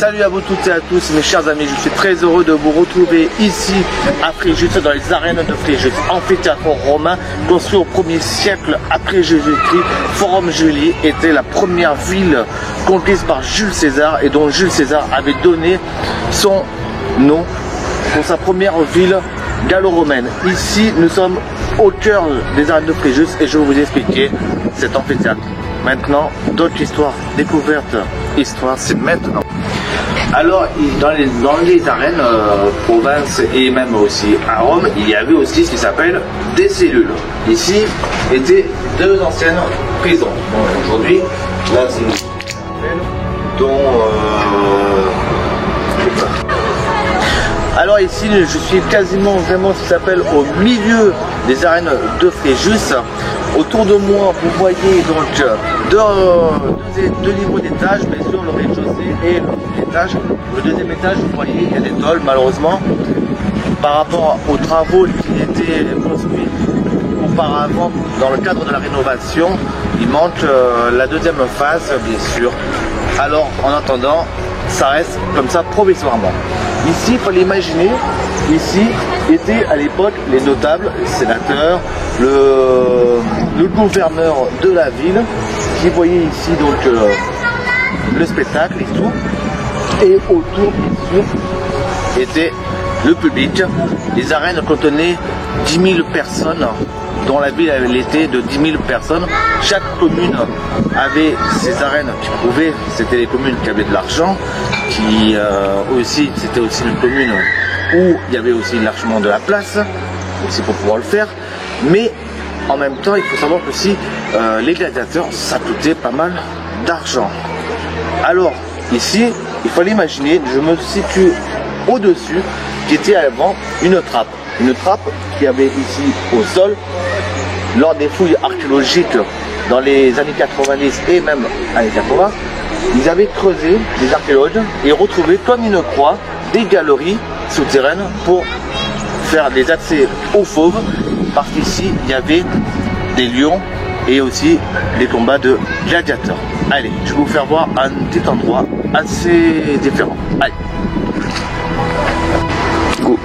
Salut à vous toutes et à tous mes chers amis, je suis très heureux de vous retrouver ici à Fréjus, dans les arènes de Fréjus, amphithéâtre romain construit au 1er siècle après Jésus-Christ. Forum Julii était la première ville conquise par Jules César et dont Jules César avait donné son nom pour sa première ville gallo-romaine. Ici nous sommes au cœur des arènes de Fréjus et je vais vous expliquer cet amphithéâtre. Maintenant, d'autres histoires, découvertes, histoire, c'est maintenant. Alors, dans les arènes, province et même aussi à Rome, il y avait aussi ce qui s'appelle des cellules. Ici étaient deux anciennes prisons. Donc aujourd'hui, là c'est une cellule dont... Alors ici, je suis quasiment vraiment ce qui s'appelle au milieu des arènes de Fréjus. Autour de moi, vous voyez donc deux niveaux d'étage, bien sûr le rez-de-chaussée et l'étage. Le deuxième étage, vous voyez, il y a des tôles malheureusement. Par rapport aux travaux qui étaient construits auparavant dans le cadre de la rénovation, il manque la deuxième phase, bien sûr. Alors en attendant, ça reste comme ça provisoirement. Ici, il fallait imaginer, ici étaient à l'époque les notables, les sénateurs, le gouverneur de la ville, qui voyait ici donc le spectacle et tout. Et autour, bien sûr, était le public. Les arènes contenaient 10 000 personnes, dont la ville avait été de 10 000 personnes. Chaque commune avait ses arènes qui pouvaient, c'était les communes qui avaient de l'argent, qui aussi, c'était aussi une commune où il y avait aussi largement de la place, aussi pour pouvoir le faire. Mais en même temps, il faut savoir que si les gladiateurs, ça coûtait pas mal d'argent. Alors, ici, il fallait imaginer, je me situe au-dessus, qui était avant une trappe. Une trappe qui avait ici au sol, lors des fouilles archéologiques dans les années 90 et même années 80, ils avaient creusé, les archéologues, et retrouvé comme une croix des galeries souterraines pour faire des accès aux fauves, parce qu'ici il y avait des lions et aussi des combats de gladiateurs. Allez, je vais vous faire voir un petit endroit assez différent. Allez. Go.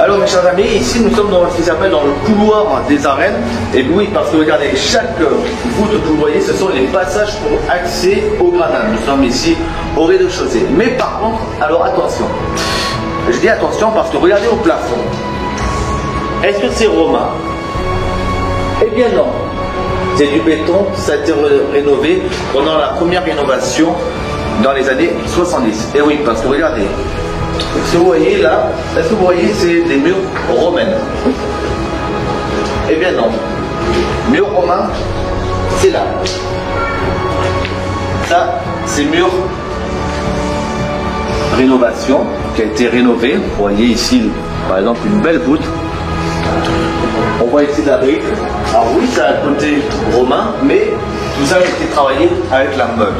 Alors mes chers amis, ici nous sommes dans ce qui s'appelle dans le couloir des arènes. Et oui, parce que regardez, chaque voûte que vous voyez, ce sont les passages pour accès au gradin. Nous sommes ici au rez-de-chaussée. Mais par contre, alors attention. Je dis attention parce que regardez au plafond. Est-ce que c'est romain? Eh bien non. C'est du béton, ça a été rénové pendant la première rénovation dans les années 70. Et oui, parce que regardez. Ce que vous voyez là, est-ce que vous voyez, c'est des murs romains? Eh bien non. Murs romains, c'est là. Ça, c'est mur rénovation qui a été rénové. Vous voyez ici, par exemple, une belle voûte. On voit ici la brique. Alors oui, ça a un côté romain, mais tout ça a été travaillé avec la meule.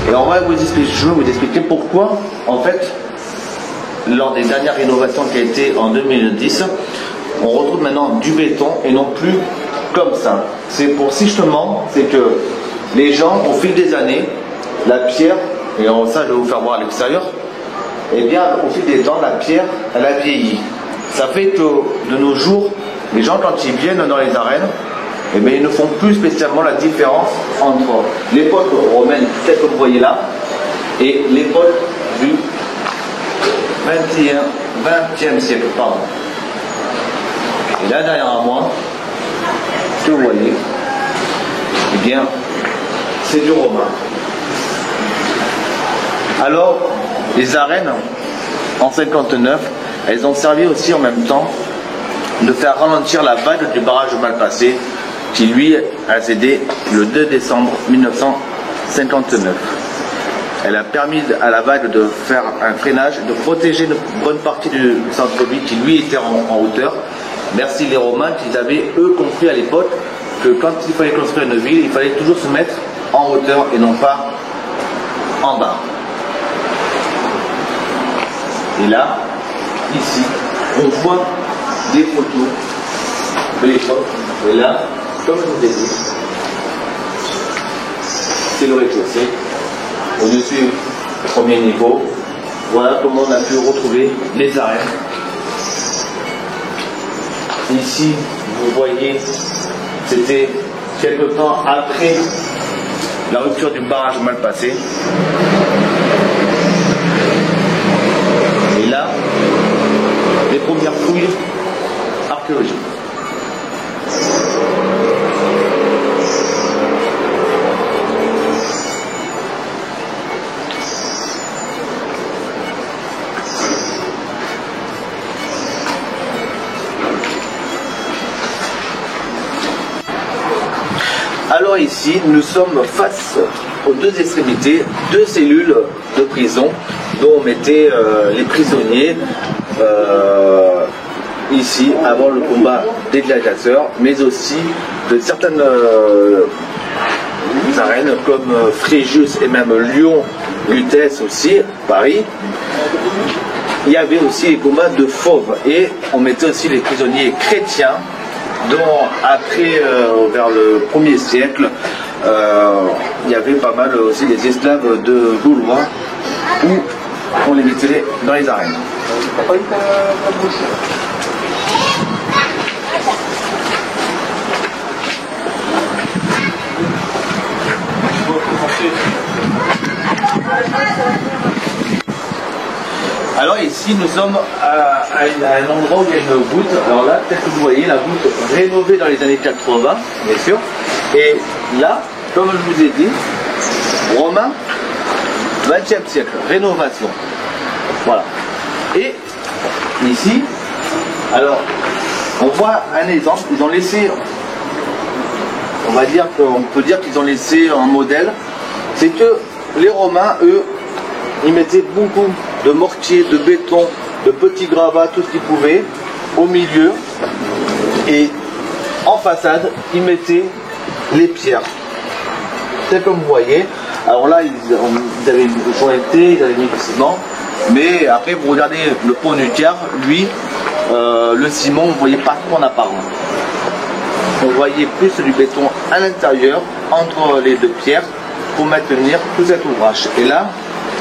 Et on va vous expliquer, je vais vous expliquer pourquoi, en fait, lors des dernières rénovations qui a été en 2010, on retrouve maintenant du béton et non plus comme ça. C'est pour justement, c'est que les gens, au fil des années, la pierre, et ça je vais vous faire voir à l'extérieur, et bien au fil des temps, la pierre, elle a vieilli. Ça fait que de nos jours, les gens quand ils viennent dans les arènes, eh bien, ils ne font plus spécialement la différence entre l'époque romaine, telle que vous voyez là, et l'époque du 20e siècle, pardon. Et là derrière moi, ce que vous voyez, eh bien, c'est du romain. Alors, les arènes, en 59, elles ont servi aussi en même temps de faire ralentir la vague du barrage de Malpasset, qui lui a cédé le 2 décembre 1959. Elle a permis à la vague de faire un freinage, de protéger une bonne partie du centre-ville qui lui était en hauteur. Merci les Romains qui avaient eux compris à l'époque que quand il fallait construire une ville, il fallait toujours se mettre en hauteur et non pas en bas. Et là, ici, on voit des photos de l'époque. Et là, comme je vous ai dit, c'est le rez-de-chaussée. Au-dessus, premier niveau. Voilà comment on a pu retrouver les arènes. Ici, vous voyez, c'était quelque temps après la rupture du barrage Malpasset. Et là, les premières fouilles archéologiques. Alors ici, nous sommes face aux deux extrémités, deux cellules de prison dont on mettait les prisonniers ici avant le combat des gladiateurs, mais aussi de certaines arènes comme Fréjus et même Lyon, Lutèce aussi, Paris. Il y avait aussi les combats de fauves et on mettait aussi les prisonniers chrétiens dont après, vers le 1er siècle, il y avait pas mal aussi des esclaves de Gaulois où on les mettait dans les arènes. Alors ici nous sommes à un endroit où il y a une voûte. Alors là, peut-être que vous voyez la voûte rénovée dans les années 80, bien sûr. Et là, comme je vous ai dit, romain, 20e siècle, rénovation. Voilà. Et ici, alors, on voit un exemple. Ils ont laissé, on va dire qu'on peut dire qu'ils ont laissé un modèle. C'est que les Romains, eux, ils mettaient beaucoup de mortier, de béton, de petits gravats, tout ce qu'ils pouvaient, au milieu. Et en façade, ils mettaient les pierres. C'est comme vous voyez. Alors là, ils avaient jointé, ils avaient mis du ciment. Mais après, vous regardez le pont du Caire, lui, le ciment, vous voyez partout en apparence. On voyait plus du béton à l'intérieur, entre les deux pierres, pour maintenir tout cet ouvrage. Et là,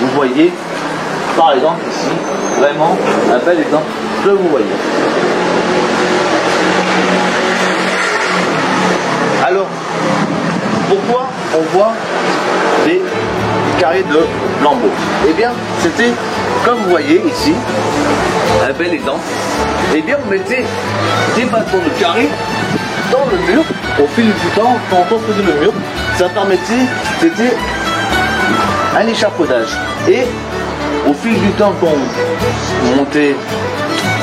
vous voyez, par exemple, ici, vraiment un bel exemple que vous voyez. Alors, pourquoi on voit des carrés de lambeaux? Eh bien, c'était, comme vous voyez ici, un bel exemple. Eh bien, on mettait des bâtons de carré dans le mur. Au fil du temps, quand on construisait le mur, ça permettait, c'était un échafaudage. Et au fil du temps, quand on montait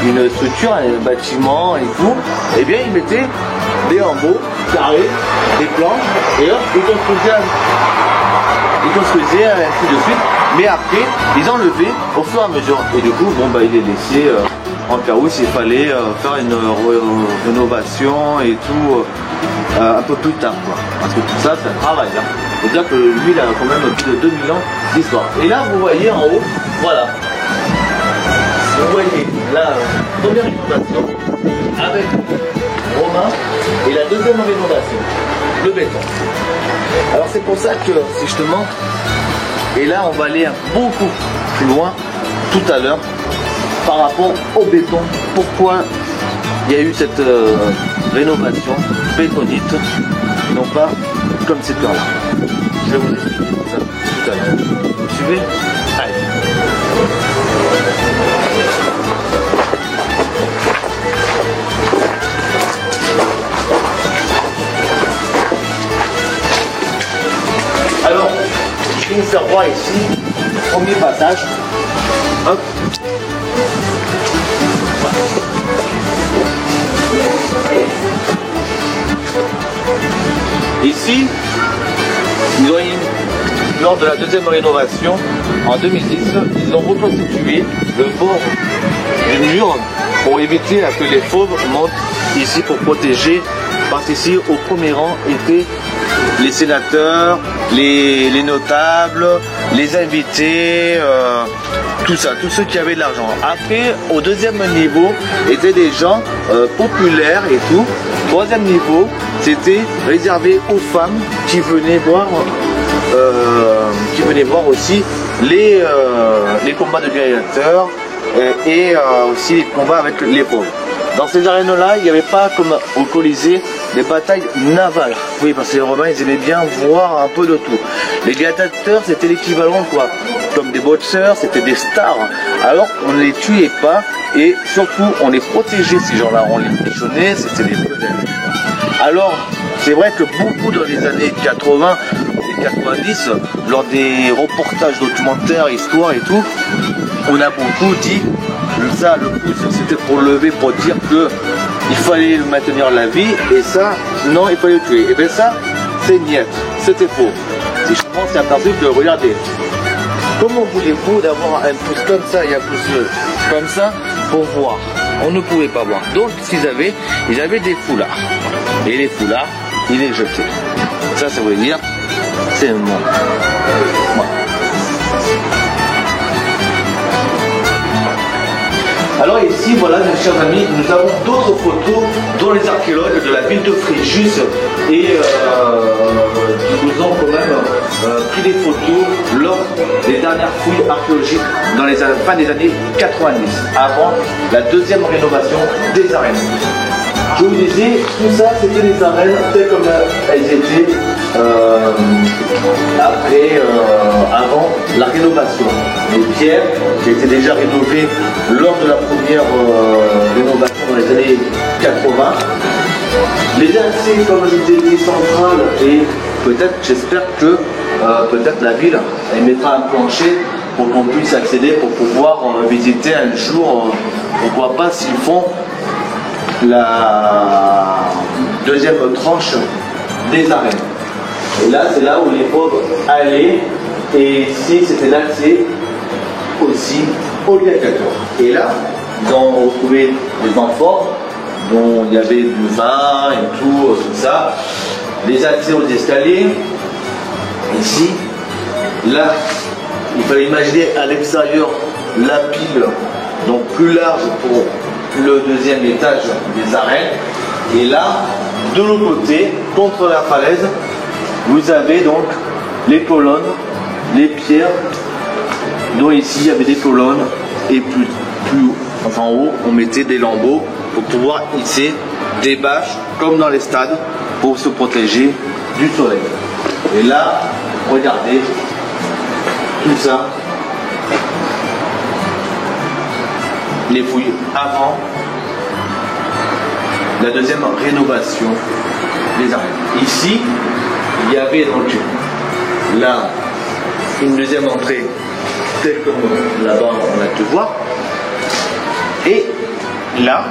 une structure, un bâtiment et tout, eh bien, ils mettaient des lambeaux carrés, des planches, et hop, ils construisaient ainsi de suite. Mais après, ils enlevaient au fur et à mesure. Et du coup, bon, bah, ils les laissaient en carrosse. Il fallait faire une rénovation et tout un peu plus tard, quoi. Parce que tout ça, c'est un travail. Hein. Il faut dire que lui, il a quand même plus de 2000 ans d'histoire. Et là, vous voyez en haut, voilà. Vous voyez la première rénovation avec Romain et la deuxième rénovation, le béton. Alors c'est pour ça que si je te montre, et là on va aller beaucoup plus loin tout à l'heure par rapport au béton, pourquoi il y a eu cette rénovation bétonite et non pas comme cette là. Je vais vous expliquer tout ça tout à l'heure. Vous suivez? Allez. Alors, je vais vous faire voir ici, premier passage. Hop. Ici, ils ont eu, lors de la deuxième rénovation, en 2010, ils ont reconstitué le bord du mur pour éviter à que les fauves montent ici pour protéger, parce qu'ici, au premier rang, étaient les sénateurs, les notables, les invités, tout ça, tous ceux qui avaient de l'argent. Après, au deuxième niveau, étaient des gens populaires et tout. Troisième niveau, c'était réservé aux femmes qui venaient voir qui venaient voir aussi les combats de gladiateurs et aussi les combats avec les pauvres. Dans ces arènes-là, il n'y avait pas comme au Colisée des batailles navales. Oui, parce que les Romains, ils aimaient bien voir un peu de tout. Les gladiateurs, c'était l'équivalent quoi, comme des boxeurs, c'était des stars. Alors, on ne les tuait pas et surtout, on les protégeait, ces gens-là. On les pigeonnait, c'était des modèles. Alors, c'est vrai que beaucoup dans les années 80 et 90, lors des reportages documentaires, histoires et tout, on a beaucoup dit ça, le pouce, c'était pour lever, pour dire que il fallait maintenir la vie, et ça, non, il fallait le tuer. Et bien ça, c'est niet, c'était faux. Si je pense, c'est un principe de regarder. Comment voulez-vous d'avoir un pouce comme ça et un pouce comme ça pour voir? On ne pouvait pas voir. Donc, ce qu'ils avaient, ils avaient des foulards. Et les foulards, ils les jetaient. Ça veut dire, c'est bon. Voilà. Alors ici, voilà, mes chers amis, nous avons d'autres photos dont les archéologues de la ville de Fréjus et qui nous ont quand même pris des photos lors des dernières fouilles archéologiques dans les fin des années 90, avant la deuxième rénovation des arènes. Je vous disais, tout ça c'était des arènes telles comme elles étaient avant la rénovation. Les pierres qui étaient déjà rénovées lors de la première rénovation dans les années 80. Les accès, comme je vous ai dit, centrales et peut-être, j'espère que peut-être la ville elle mettra un plancher pour qu'on puisse accéder, pour pouvoir visiter un jour, pourquoi pas s'ils font la deuxième tranche des arènes. Et là, c'est là où les pauvres allaient, et ici, c'était l'accès aussi au gladiateur. Et là, ils ont retrouvé des amphores dont il y avait du vin et tout ça, les accès aux escaliers. Ici, là, il fallait imaginer à l'extérieur la pile, donc plus large pour le deuxième étage des arènes. Et là, de l'autre côté, contre la falaise, vous avez donc les colonnes, les pierres, dont ici il y avait des colonnes, et plus haut, enfin en haut, on mettait des lambeaux pour pouvoir hisser des bâches, comme dans les stades, pour se protéger du soleil. Et là, regardez, tout ça, les fouilles avant la deuxième rénovation des arènes. Ici, il y avait donc là une deuxième entrée telle que là-bas on a pu voir, et là,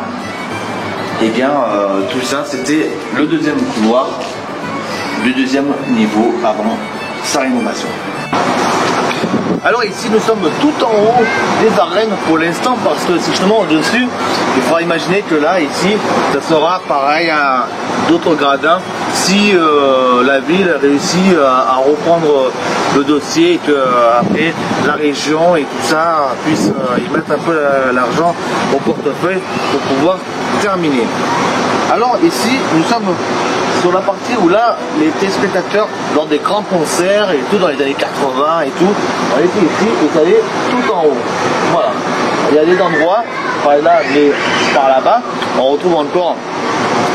et bien tout ça c'était le deuxième couloir du deuxième niveau avant sa rénovation. Alors ici nous sommes tout en haut des arènes pour l'instant, parce que justement au-dessus, il faudra imaginer que là, ici, ça sera pareil à d'autres gradins si la ville réussit à reprendre le dossier et que après la région et tout ça puisse y mettre un peu l'argent au portefeuille pour pouvoir terminer. Alors ici, nous sommes sur la partie où là, les téléspectateurs, lors des grands concerts et tout, dans les années 80 et tout, on était ici et ça allait tout en haut. Voilà. Il y a des endroits, par là, mais par là-bas, on retrouve encore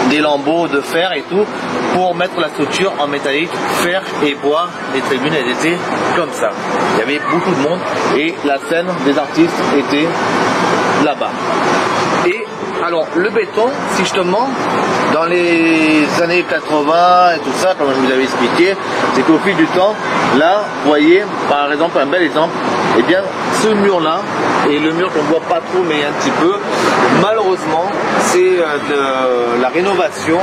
des lambeaux de fer et tout, pour mettre la structure en métallique, fer et bois. Les tribunes, elles étaient comme ça. Il y avait beaucoup de monde et la scène des artistes était là-bas. Et alors, le béton, si justement, dans les années 80 et tout ça, comme je vous avais expliqué, c'est qu'au fil du temps, là, vous voyez, par exemple, un bel exemple, eh bien, ce mur-là, et le mur qu'on ne voit pas trop, mais un petit peu, malheureusement, c'est de la rénovation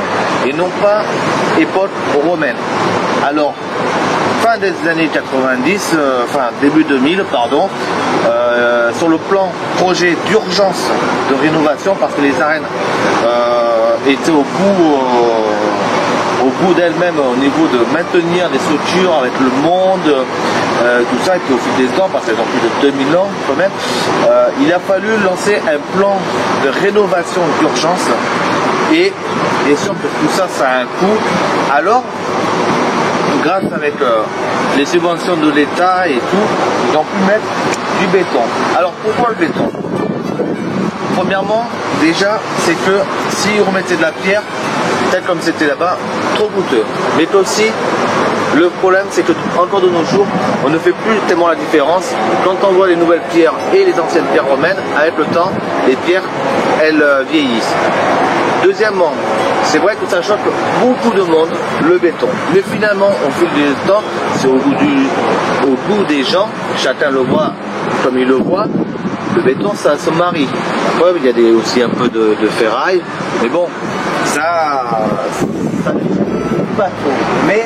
et non pas époque romaine. Alors, fin des années 90, enfin début 2000, pardon, sur le plan projet d'urgence de rénovation, parce que les arènes étaient au bout d'elles-mêmes au niveau de maintenir des structures avec le monde, tout ça, et puis au fil des temps, parce qu'elles ont plus de 2000 ans quand même, il a fallu lancer un plan de rénovation d'urgence, et bien sûr que tout ça, ça a un coût. Alors, grâce avec les subventions de l'État et tout, ils ont pu mettre du béton. Alors pourquoi le béton? Premièrement, déjà, c'est que si on mettait de la pierre, tel comme c'était là-bas, trop coûteux. Mais aussi, le problème, c'est que encore de nos jours, on ne fait plus tellement la différence. Quand on voit les nouvelles pierres et les anciennes pierres romaines, avec le temps, les pierres, elles vieillissent. Deuxièmement, c'est vrai que ça choque beaucoup de monde, le béton. Mais finalement, au fil du temps, c'est au goût des gens, chacun le voit comme il le voit. Le béton, ça se marie. Après, il y a aussi un peu de ferraille, mais bon, ça pas trop. Mais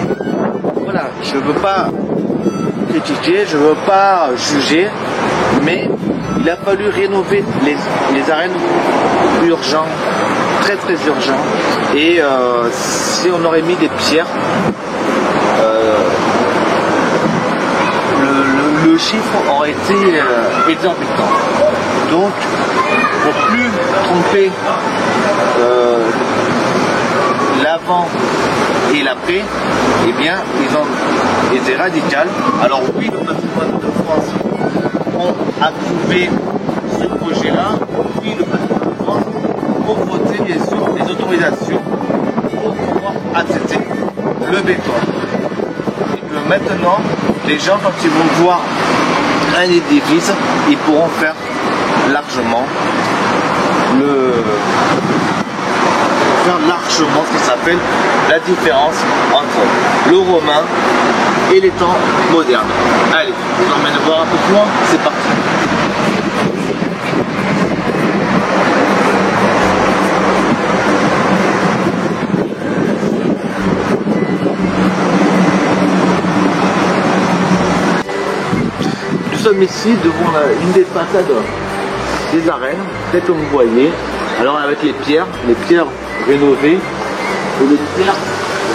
voilà, je veux pas critiquer, je veux pas juger, mais il a fallu rénover les arènes urgents, très très urgents. Et si on aurait mis des pierres, le chiffre aurait été exorbitant. Donc, pour plus tromper l'avant et l'après, eh bien, ils ont été radicaux. Alors oui, le patrimoine de France a approuvé ce projet-là. Oui, le patrimoine de France pour voter, bien sûr, les autorisations pour pouvoir accepter le béton. Et que maintenant, les gens, quand ils vont voir un édifice, ils pourront faire largement ce qui s'appelle la différence entre le romain et les temps modernes. Allez, je vous emmène voir un peu plus loin, c'est parti. Nous sommes ici devant une des façades des arènes, peut-être comme vous voyez. Alors avec les pierres rénovées et les pierres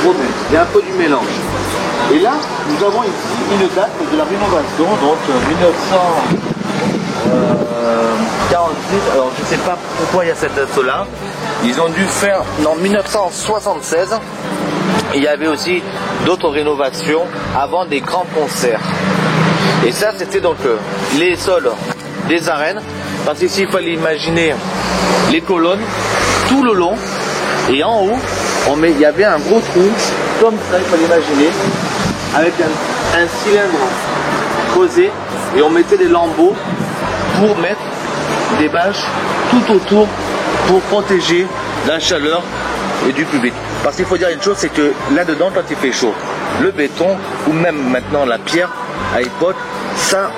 romaines. Il y a un peu du mélange. Et là, nous avons ici une date de la rénovation, donc 1946. Alors je ne sais pas pourquoi il y a cette date-là. Ils ont dû faire en 1976. Il y avait aussi d'autres rénovations avant des grands concerts. Et ça, c'était donc les sols des arènes. Parce qu'ici, il fallait imaginer les colonnes tout le long. Et en haut, il y avait un gros trou, comme ça, il fallait imaginer, avec un cylindre creusé. Et on mettait des lambeaux pour mettre des bâches tout autour pour protéger la chaleur et du public. Parce qu'il faut dire une chose, c'est que là-dedans, quand il fait chaud, le béton, ou même maintenant la pierre, à l'époque, ça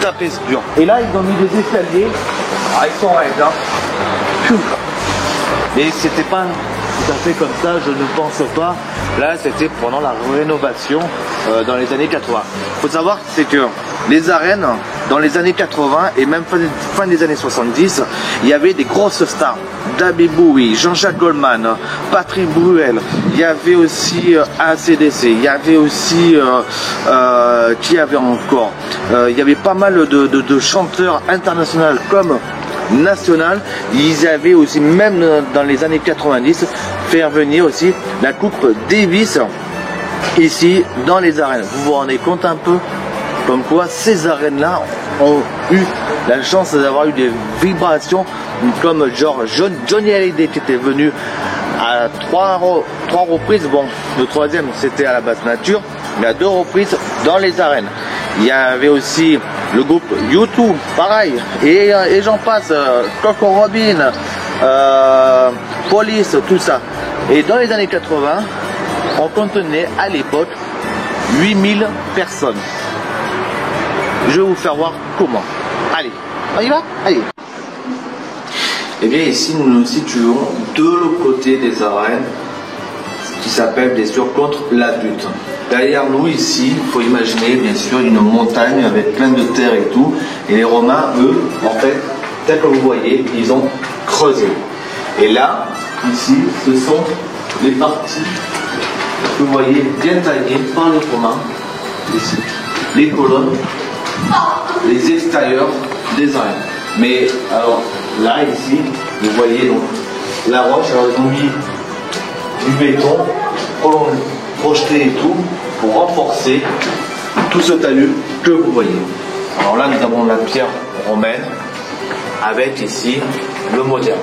tapait dur. Et là, ils ont mis des escaliers. Ah, ils sont raides, hein. Mais c'était pas tout à fait comme ça, je ne pense pas. Là, c'était pendant la rénovation dans les années 80. Il faut savoir, c'est que les arènes, dans les années 80 et même fin des années 70, il y avait des grosses stars. David Bowie, Jean-Jacques Goldman, Patrick Bruel, il y avait aussi AC/DC, il y avait aussi qui avait encore, il y avait pas mal de chanteurs internationaux comme national. Ils avaient aussi, même dans les années 90, fait venir aussi la Coupe Davis ici dans les arènes. Vous vous rendez compte un peu comme quoi ces arènes-là ont eu la chance d'avoir eu des vibrations comme genre Johnny Hallyday qui était venu à trois reprises. Bon, le troisième c'était à la basse nature, mais à 2 reprises dans les arènes. Il y avait aussi le groupe U2, pareil, et j'en passe, Coco Robin, Police, tout ça. Et dans les années 80, on contenait à l'époque 8000 personnes. Je vais vous faire voir comment. Allez, on y va? Allez. Et bien ici, nous nous situons de l'autre côté des arènes, qui s'appelle bien sûr contre la butte. Derrière nous ici, il faut imaginer bien sûr une montagne avec plein de terre et tout. Et les Romains, eux, en fait, tel que vous voyez, ils ont creusé. Et là, ici, ce sont les parties que vous voyez bien taillées par les Romains. Ici, les colonnes, les extérieurs des arènes. Mais alors là, ici, vous voyez donc la roche. Alors ils ont mis du béton projetés et tout, pour renforcer tout ce talus que vous voyez. Alors là, nous avons la pierre romaine, avec ici le moderne.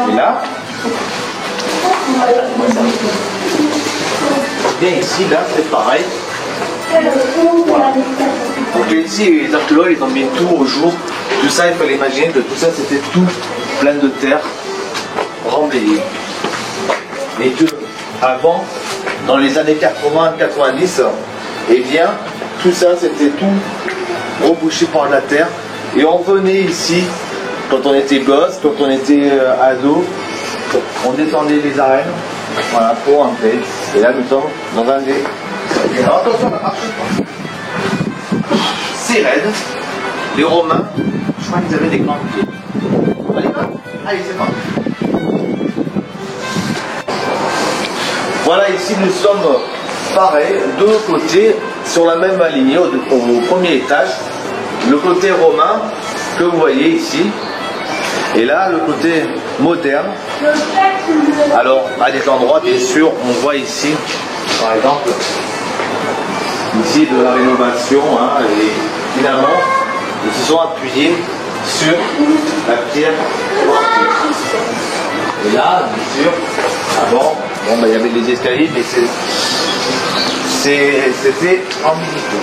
Et là, bien ici, là, c'est pareil. Voilà. Donc ici, les archéologues, ils ont mis tout au jour. Tout ça, il fallait imaginer que tout ça, c'était tout plein de terre, remblayé. Et que, avant, dans les années 80-90, eh bien, tout ça, c'était tout rebouché par la terre. Et on venait ici, quand on était gosse, quand on était ado, on descendait les arènes, voilà, pour entrer. Et là, nous sommes dans un des... Alors, attention, la marche. C'est raide. Les Romains, je crois qu'ils avaient des grands pieds. Allez, allez, c'est parti. Voilà, ici nous sommes pareil, de l'autre côté, sur la même lignée, au premier étage. Le côté romain que vous voyez ici. Et là, le côté moderne. Alors, à des endroits, bien sûr, on voit ici, par exemple, ici de la rénovation, hein, et finalement, ils se sont appuyés sur la pierre. Et là, bien sûr, avant, bon, bah, il y avait des escaliers, mais c'était ambigu.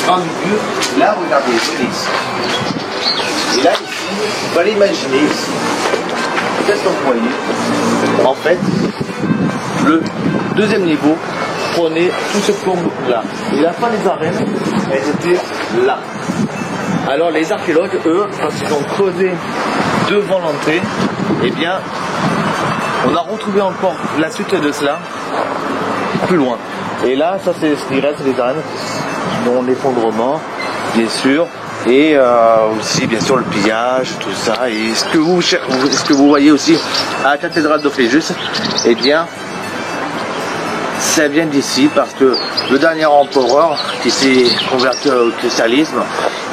Ambigu. Là, regardez, venez ici. Et là, ici, il fallait imaginer ici. Qu'est-ce qu'on voyait? En fait, le deuxième niveau prenait tout ce plomb-là. Et la fin des arènes, elles étaient là. Alors les archéologues, eux, quand ils ont creusé devant l'entrée, eh bien, on a retrouvé encore la suite de cela plus loin. Et là, ça c'est ce qui reste des arènes, dont l'effondrement, bien sûr, et aussi bien sûr le pillage, tout ça. Et ce que vous voyez aussi à la cathédrale de Fréjus, eh bien, ça vient d'ici parce que le dernier empereur qui s'est converti au christianisme,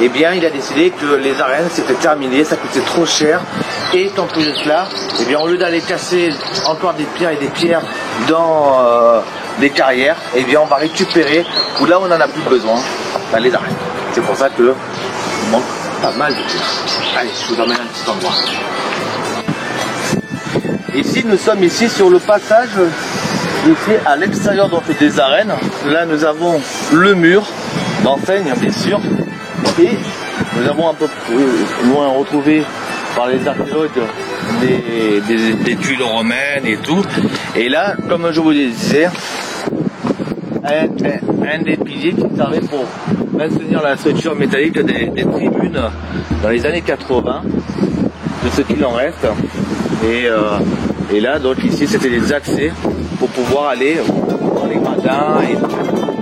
eh bien, il a décidé que les arènes c'était terminé, ça coûtait trop cher. Et en plus de cela, eh bien, au lieu d'aller casser encore des pierres et des pierres dans des carrières, eh bien, on va récupérer où là on n'en a plus besoin, ben, les arènes. C'est pour ça que il manque pas mal de pierres. Allez, je vous emmène un petit endroit. Ici, nous sommes ici sur le passage. Ici, à l'extérieur des arènes, là nous avons le mur d'enseigne, bien sûr, et nous avons un peu plus loin retrouvé par les archéologues des tuiles romaines et tout. Et là, comme je vous le disais, un des piliers qui servait pour maintenir la structure métallique des tribunes dans les années 80, de ce qu'il en reste. Et là, donc ici, c'était les accès pour pouvoir aller dans les gradins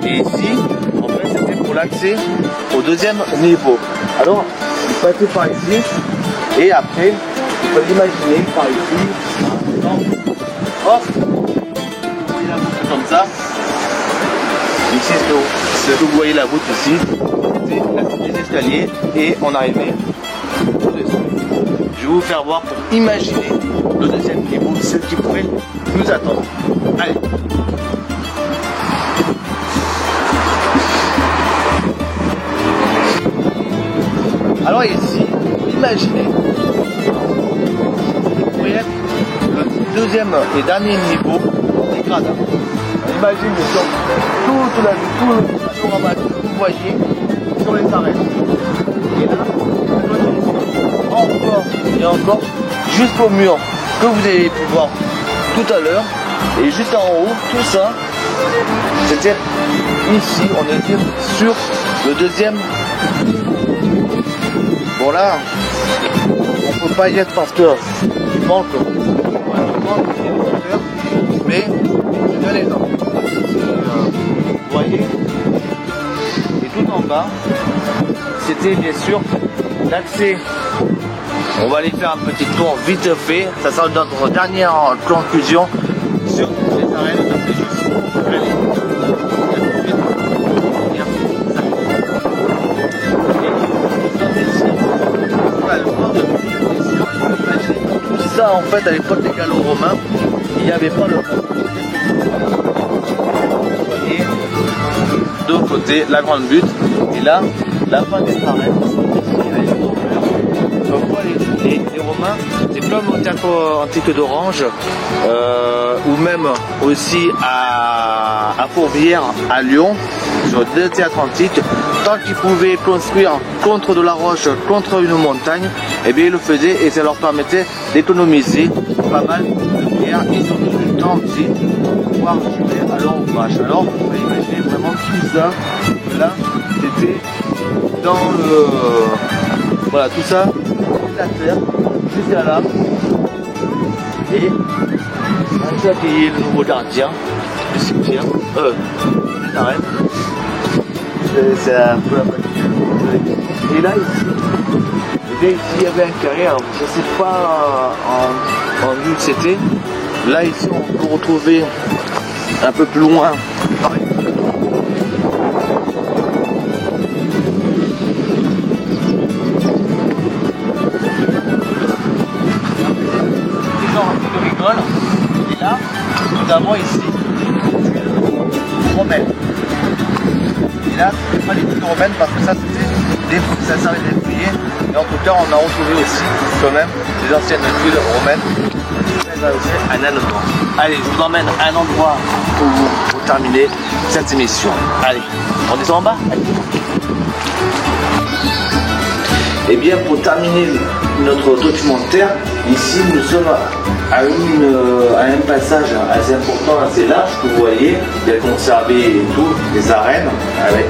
et ici, en fait, c'était pour l'accès au deuxième niveau. Alors, il passait par ici et après, il faut l'imaginer par ici. Hop, vous voyez la voûte comme ça. Ici, ce que vous voyez la voûte ici, c'était les escaliers et on arrivait au-dessus. Je vais vous faire voir pour imaginer le deuxième niveau, ce qui pourrait nous attendre. Allez. Alors ici, imaginez, il pourrait être le deuxième et dernier niveau des gradins. On imagine bien sûr tout le panorama que vous voyez sur les arènes. Et là, encore et encore, jusqu'au mur que vous avez pu voir tout à l'heure. Et juste en haut, tout ça, c'était ici, on était sur le deuxième. Bon là, on peut pas y être parce que il manque mais c'est bien énorme. Vous voyez, et tout en bas, c'était bien sûr l'accès. On va aller faire un petit tour vite fait. Ça sera notre dernière conclusion sur les arènes de Fréjus. ça, en fait, à l'époque des Gallo-Romains, il n'y avait pas le de l'autre côté, la grande butte, et là, la fin des arènes. Donc, les Romains, c'est comme au théâtre antique d'Orange, ou même aussi à Fourvière, à Lyon, sur deux théâtres antiques. Tant qu'ils pouvaient construire contre de la roche, contre une montagne, eh bien ils le faisaient et ça leur permettait d'économiser pas mal de pierres et surtout du temps aussi pour pouvoir jouer à leur ouvrage. Alors vous pouvez imaginer vraiment tout ça, là c'était dans le... Voilà tout ça, la terre, jusqu'à là. Et on a accueilli le nouveau gardien du cimetière, arrête. C'est un peu la et là ici, il y avait un carré, alors je ne sais pas en vue que c'était. Là ici on peut retrouver un peu plus loin. Et là, nous avons ici romaine. Et là, c'était pas les tuiles romaines parce que ça servait des fouillés. Mais en tout cas, on a retrouvé aussi quand même des anciennes tuiles romaines. Un endroit. Allez, je vous emmène à un endroit pour terminer cette émission. Allez, on descend en bas. Allez. Et bien, pour terminer notre documentaire, ici nous sommes à un passage assez important, assez large que vous voyez. Il y a conservé et tout, les arènes avec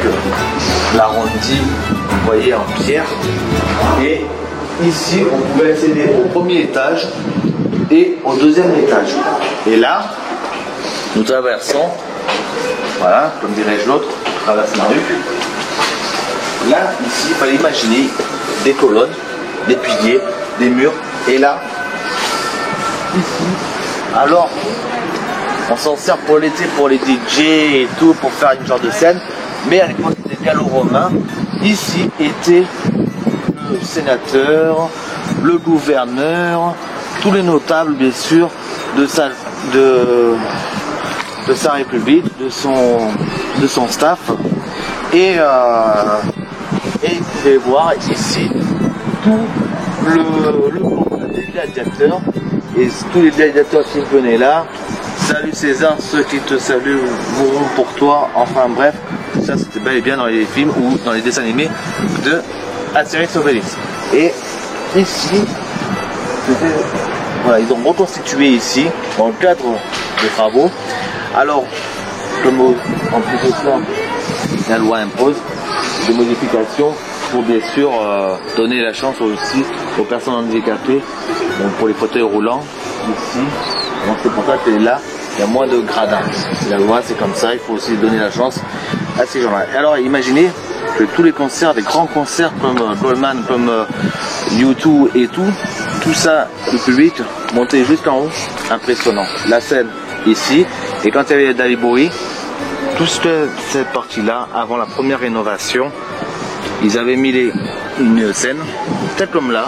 l'arrondi, vous voyez, en pierre. Et ici, on pouvait accéder au premier étage et au deuxième étage. Et là, nous traversons, voilà, comme dirais-je l'autre, traverse la rue. Là, ici, il fallait imaginer des colonnes, des piliers, des murs, et là, ici, alors, on s'en sert pour l'été, pour les DJ et tout, pour faire une genre de scène, mais à l'époque des Gallo-Romains, ici était le sénateur, le gouverneur, tous les notables, bien sûr, de sa république, de son staff, et vous pouvez voir ici tout le des gladiateurs et tous les gladiateurs qui venaient là. Salut César, ceux qui te saluent mourront pour toi. Enfin bref, ça c'était bel et bien dans les films ou dans les dessins animés de Astérix Obélix. Et ici, voilà, ils ont reconstitué ici dans le cadre des travaux. Alors, comme en plus de cela, la loi impose des modifications pour bien sûr donner la chance aussi aux personnes handicapées, donc pour les fauteuils roulants ici, donc c'est pour ça que là il y a moins de gradins. La loi c'est comme ça, il faut aussi donner la chance à ces gens-là. Alors imaginez que tous les concerts, des grands concerts comme Goldman, comme U2 et tout ça, le public montait jusqu'en haut, impressionnant. La scène ici, et quand il y avait David Bowie, toute cette partie-là, avant la première rénovation, ils avaient mis une scène, telle comme là,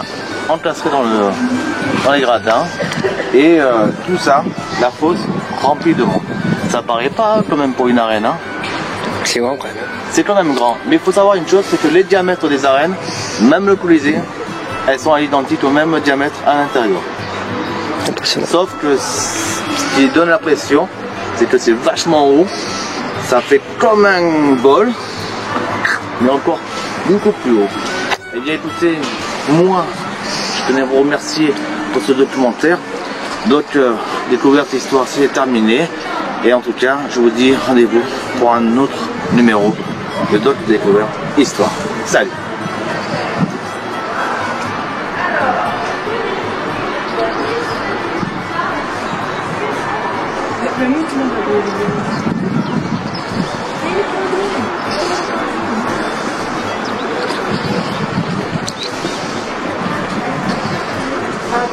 encastrée dans les gradins, et tout ça, la fosse remplie de monde. Ça paraît pas quand même pour une arène, hein. C'est grand quand même. C'est quand même grand, mais il faut savoir une chose, c'est que les diamètres des arènes, même le Colisée, elles sont identiques au même diamètre à l'intérieur. Sauf que ce qui donne l'impression, c'est que c'est vachement haut, ça fait comme un bol, mais encore beaucoup plus haut. Eh bien écoutez, moi, je tenais à vous remercier pour ce documentaire. Donc, découverte histoire, c'est terminé. Et en tout cas, je vous dis rendez-vous pour un autre numéro de Doc Découverte Histoire. Salut! Ah,